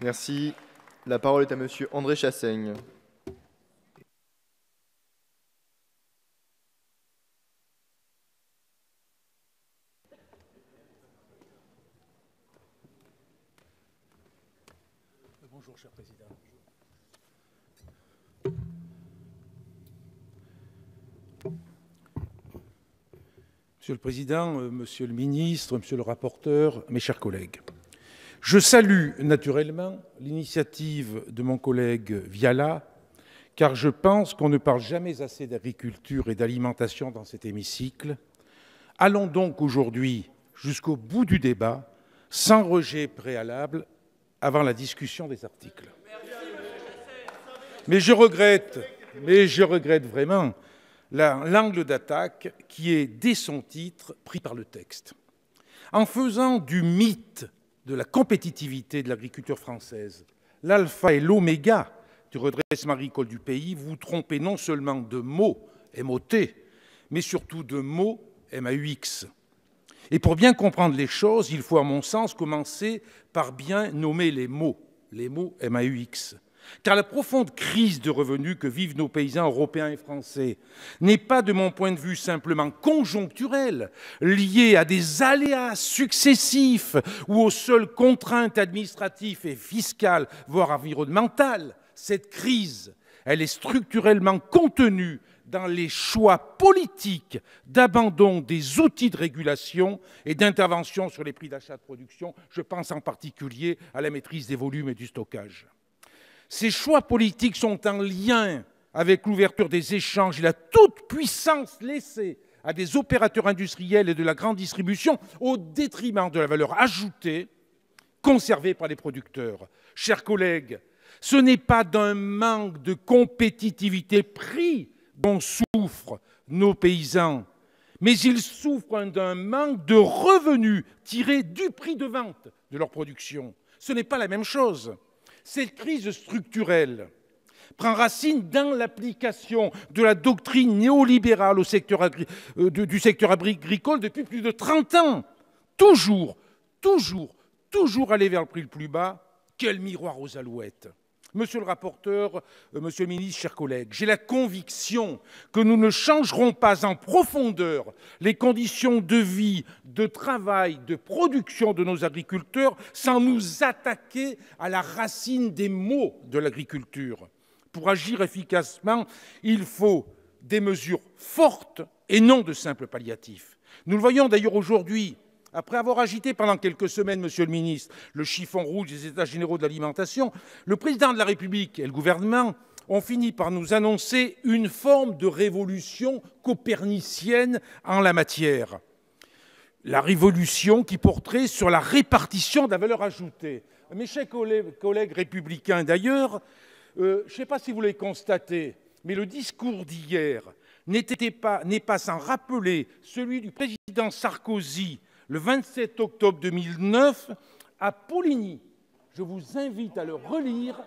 Merci. La parole est à Monsieur André Chassaigne. Bonjour, cher Président. Monsieur le Président, Monsieur le Ministre, Monsieur le rapporteur, mes chers collègues, je salue naturellement l'initiative de mon collègue Viala, car je pense qu'on ne parle jamais assez d'agriculture et d'alimentation dans cet hémicycle. Allons donc aujourd'hui jusqu'au bout du débat, sans rejet préalable, avant la discussion des articles. Mais je regrette vraiment l'angle d'attaque qui est, dès son titre, pris par le texte. En faisant du mythe de la compétitivité de l'agriculture française l'alpha et l'oméga du redressement agricole du pays, vous vous trompez non seulement de mots, MOT, mais surtout de mots, MAUX. Et pour bien comprendre les choses, il faut, à mon sens, commencer par bien nommer les mots MAUX. Car la profonde crise de revenus que vivent nos paysans européens et français n'est pas, de mon point de vue, simplement conjoncturelle, liée à des aléas successifs ou aux seules contraintes administratives et fiscales, voire environnementales. Cette crise, elle est structurellement contenue dans les choix politiques d'abandon des outils de régulation et d'intervention sur les prix d'achat de production. Je pense en particulier à la maîtrise des volumes et du stockage. Ces choix politiques sont en lien avec l'ouverture des échanges et la toute-puissance laissée à des opérateurs industriels et de la grande distribution au détriment de la valeur ajoutée conservée par les producteurs. Chers collègues, ce n'est pas d'un manque de compétitivité prix dont souffrent nos paysans, mais ils souffrent d'un manque de revenus tirés du prix de vente de leur production. Ce n'est pas la même chose. Cette crise structurelle prend racine dans l'application de la doctrine néolibérale du secteur agricole depuis plus de 30 ans. Toujours aller vers le prix le plus bas. Quel miroir aux alouettes! Monsieur le rapporteur, monsieur le ministre, chers collègues, j'ai la conviction que nous ne changerons pas en profondeur les conditions de vie, de travail, de production de nos agriculteurs sans nous attaquer à la racine des maux de l'agriculture. Pour agir efficacement, il faut des mesures fortes et non de simples palliatifs. Nous le voyons d'ailleurs aujourd'hui. Après avoir agité pendant quelques semaines, Monsieur le ministre, le chiffon rouge des États généraux de l'alimentation, le président de la République et le gouvernement ont fini par nous annoncer une forme de révolution copernicienne en la matière. La révolution qui porterait sur la répartition de la valeur ajoutée. Mes chers collègues républicains, d'ailleurs, je ne sais pas si vous l'avez constaté, mais le discours d'hier n'est pas sans rappeler celui du président Sarkozy le 27 octobre 2009, à Poligny. Je vous invite à le relire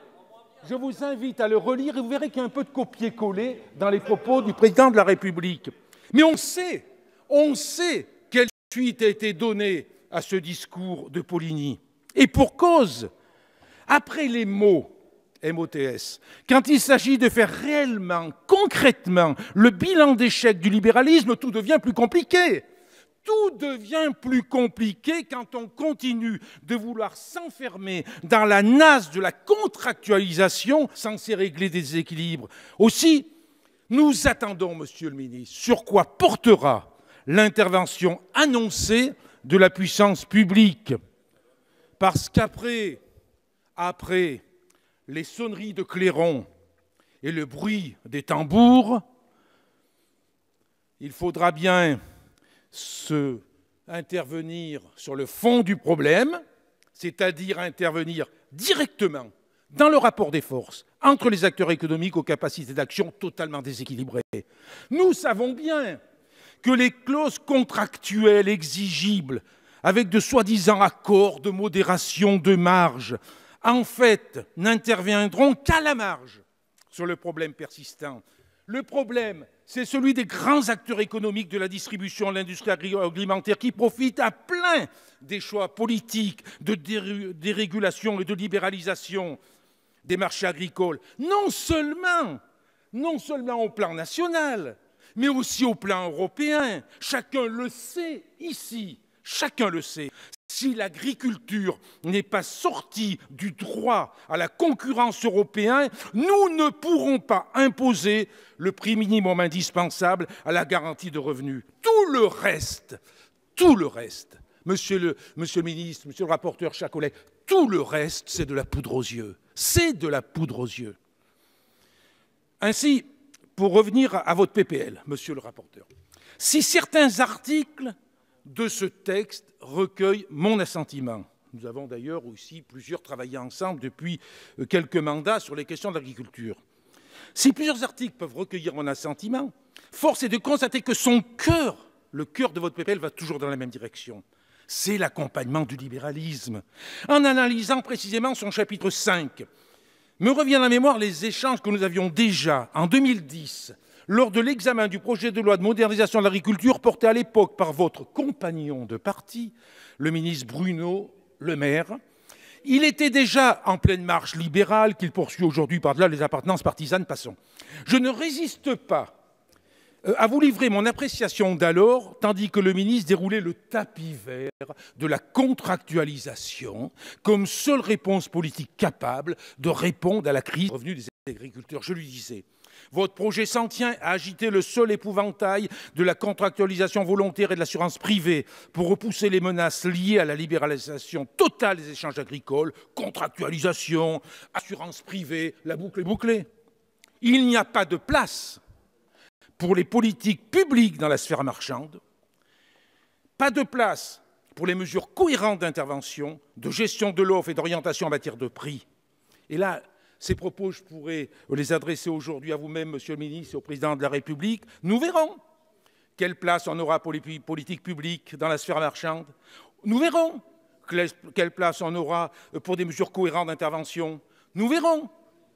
et vous verrez qu'il y a un peu de copier-coller dans les propos du président de la République. Mais on sait quelle suite a été donnée à ce discours de Poligny. Et pour cause, après les mots MOTS, quand il s'agit de faire réellement, concrètement, le bilan d'échec du libéralisme, tout devient plus compliqué. Tout devient plus compliqué quand on continue de vouloir s'enfermer dans la nasse de la contractualisation censée régler des déséquilibres. Aussi, nous attendons, Monsieur le ministre, sur quoi portera l'intervention annoncée de la puissance publique. Parce qu'après les sonneries de clairon et le bruit des tambours, il faudra bien intervenir sur le fond du problème, c'est-à-dire intervenir directement dans le rapport des forces entre les acteurs économiques aux capacités d'action totalement déséquilibrées. Nous savons bien que les clauses contractuelles exigibles avec de soi-disant accords de modération de marge, en fait, n'interviendront qu'à la marge sur le problème persistant. Le problème, c'est celui des grands acteurs économiques de la distribution de l'industrie agroalimentaire qui profitent à plein des choix politiques de dérégulation et de libéralisation des marchés agricoles, non seulement au plan national, mais aussi au plan européen. Chacun le sait ici, chacun le sait. Si l'agriculture n'est pas sortie du droit à la concurrence européen, nous ne pourrons pas imposer le prix minimum indispensable à la garantie de revenus. Tout le reste, monsieur le ministre, monsieur le rapporteur, chers collègues, tout le reste, c'est de la poudre aux yeux. C'est de la poudre aux yeux. Ainsi, pour revenir à votre PPL, monsieur le rapporteur, si certains articles de ce texte recueillent mon assentiment, nous avons d'ailleurs aussi plusieurs travaillé ensemble depuis quelques mandats sur les questions de l'agriculture, si plusieurs articles peuvent recueillir mon assentiment, force est de constater que son cœur, le cœur de votre PPL, va toujours dans la même direction. C'est l'accompagnement du libéralisme. En analysant précisément son chapitre 5, me reviennent à la mémoire les échanges que nous avions déjà en 2010 lors de l'examen du projet de loi de modernisation de l'agriculture porté à l'époque par votre compagnon de parti, le ministre Bruno Le Maire. Il était déjà en pleine marche libérale qu'il poursuit aujourd'hui par-delà les appartenances partisanes, passons. Je ne résiste pas à vous livrer mon appréciation d'alors, tandis que le ministre déroulait le tapis vert de la contractualisation comme seule réponse politique capable de répondre à la crise des revenus des agriculteurs. Je lui disais, votre projet s'en tient à agiter le seul épouvantail de la contractualisation volontaire et de l'assurance privée pour repousser les menaces liées à la libéralisation totale des échanges agricoles, contractualisation, assurance privée, la boucle est bouclée. Il n'y a pas de place pour les politiques publiques dans la sphère marchande, pas de place pour les mesures cohérentes d'intervention, de gestion de l'offre et d'orientation en matière de prix. Et là, ces propos, je pourrais les adresser aujourd'hui à vous-même, Monsieur le ministre, et au Président de la République. Nous verrons quelle place on aura pour les politiques publiques dans la sphère marchande. Nous verrons quelle place on aura pour des mesures cohérentes d'intervention. Nous verrons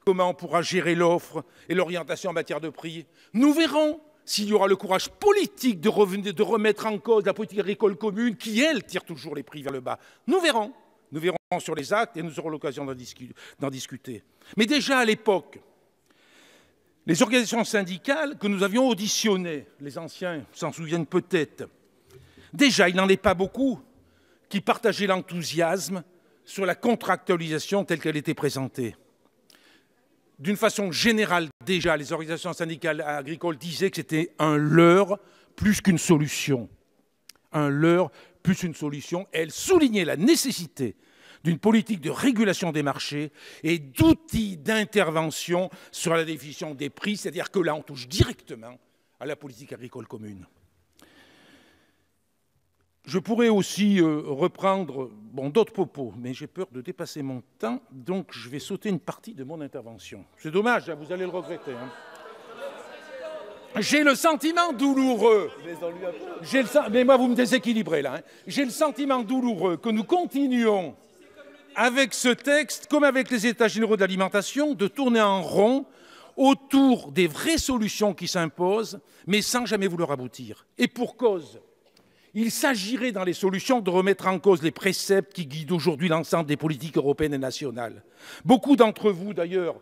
comment on pourra gérer l'offre et l'orientation en matière de prix. Nous verrons s'il y aura le courage politique de remettre en cause la politique agricole commune qui, elle, tire toujours les prix vers le bas. Nous verrons sur les actes et nous aurons l'occasion d'en discuter. Mais déjà à l'époque, les organisations syndicales que nous avions auditionnées, les anciens s'en souviennent peut-être, déjà il n'en est pas beaucoup qui partageaient l'enthousiasme sur la contractualisation telle qu'elle était présentée. D'une façon générale, déjà, les organisations syndicales agricoles disaient que c'était un leurre plus qu'une solution. Un leurre plus qu'une solution. Elles soulignaient la nécessité d'une politique de régulation des marchés et d'outils d'intervention sur la définition des prix, c'est-à-dire que là, on touche directement à la politique agricole commune. Je pourrais aussi reprendre d'autres propos, mais j'ai peur de dépasser mon temps, donc je vais sauter une partie de mon intervention. C'est dommage, vous allez le regretter. J'ai le sentiment douloureux, mais moi vous me déséquilibrez là, j'ai le sentiment douloureux que nous continuions avec ce texte, comme avec les États généraux de l'alimentation, de tourner en rond autour des vraies solutions qui s'imposent, mais sans jamais vouloir aboutir. Et pour cause. Il s'agirait dans les solutions de remettre en cause les préceptes qui guident aujourd'hui l'ensemble des politiques européennes et nationales. Beaucoup d'entre vous, d'ailleurs,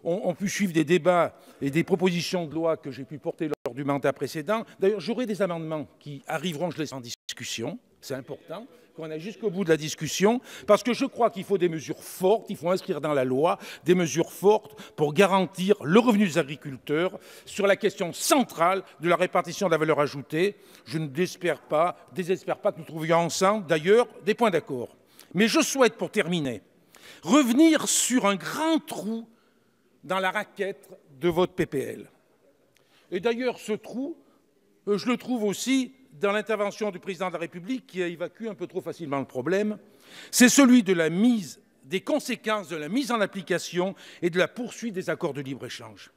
ont pu suivre des débats et des propositions de loi que j'ai pu porter lors du mandat précédent. D'ailleurs, j'aurai des amendements qui arriveront, je les en discussion. C'est important qu'on aille jusqu'au bout de la discussion, parce que je crois qu'il faut des mesures fortes, il faut inscrire dans la loi des mesures fortes pour garantir le revenu des agriculteurs sur la question centrale de la répartition de la valeur ajoutée. Je ne désespère pas que nous trouvions ensemble, d'ailleurs, des points d'accord. Mais je souhaite, pour terminer, revenir sur un grand trou dans la raquette de votre PPL. Et d'ailleurs, ce trou, je le trouve aussi dans l'intervention du Président de la République, qui a évacué un peu trop facilement le problème, c'est celui de des conséquences de la mise en application et de la poursuite des accords de libre-échange.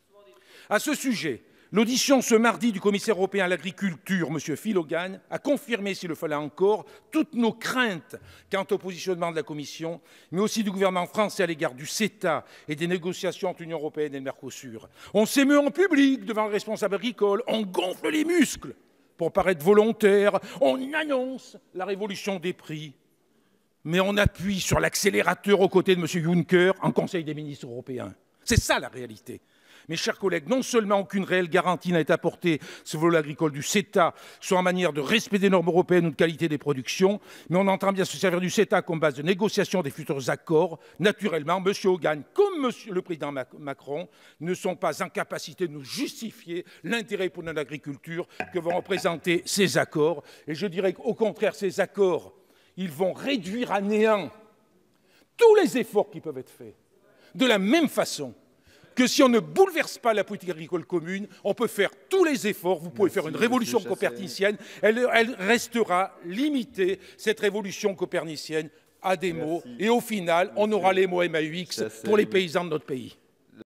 À ce sujet, L'audition ce mardi du commissaire européen à l'agriculture, M. Phil Hogan, a confirmé, s'il le fallait encore, toutes nos craintes quant au positionnement de la Commission, mais aussi du gouvernement français à l'égard du CETA et des négociations entre l'Union européenne et le Mercosur. On s'émeut en public devant le responsable agricole, on gonfle les muscles pour paraître volontaire, on annonce la révolution des prix, mais on appuie sur l'accélérateur aux côtés de M. Juncker en Conseil des ministres européens. C'est ça la réalité. Mes chers collègues, non seulement aucune réelle garantie n'a été apportée sur le volet agricole du CETA, soit en manière de respect des normes européennes ou de qualité des productions, mais on entend bien se servir du CETA comme base de négociation des futurs accords. Naturellement, M. Hogan, comme le président Macron, ne sont pas en capacité de nous justifier l'intérêt pour notre agriculture que vont représenter ces accords. Et je dirais qu'au contraire, ces accords, ils vont réduire à néant tous les efforts qui peuvent être faits. De la même façon que si on ne bouleverse pas la politique agricole commune, on peut faire tous les efforts, vous pouvez faire une révolution copernicienne, elle restera limitée, cette révolution copernicienne, à des mots, et au final, on aura les mots MAUX pour les paysans de notre pays.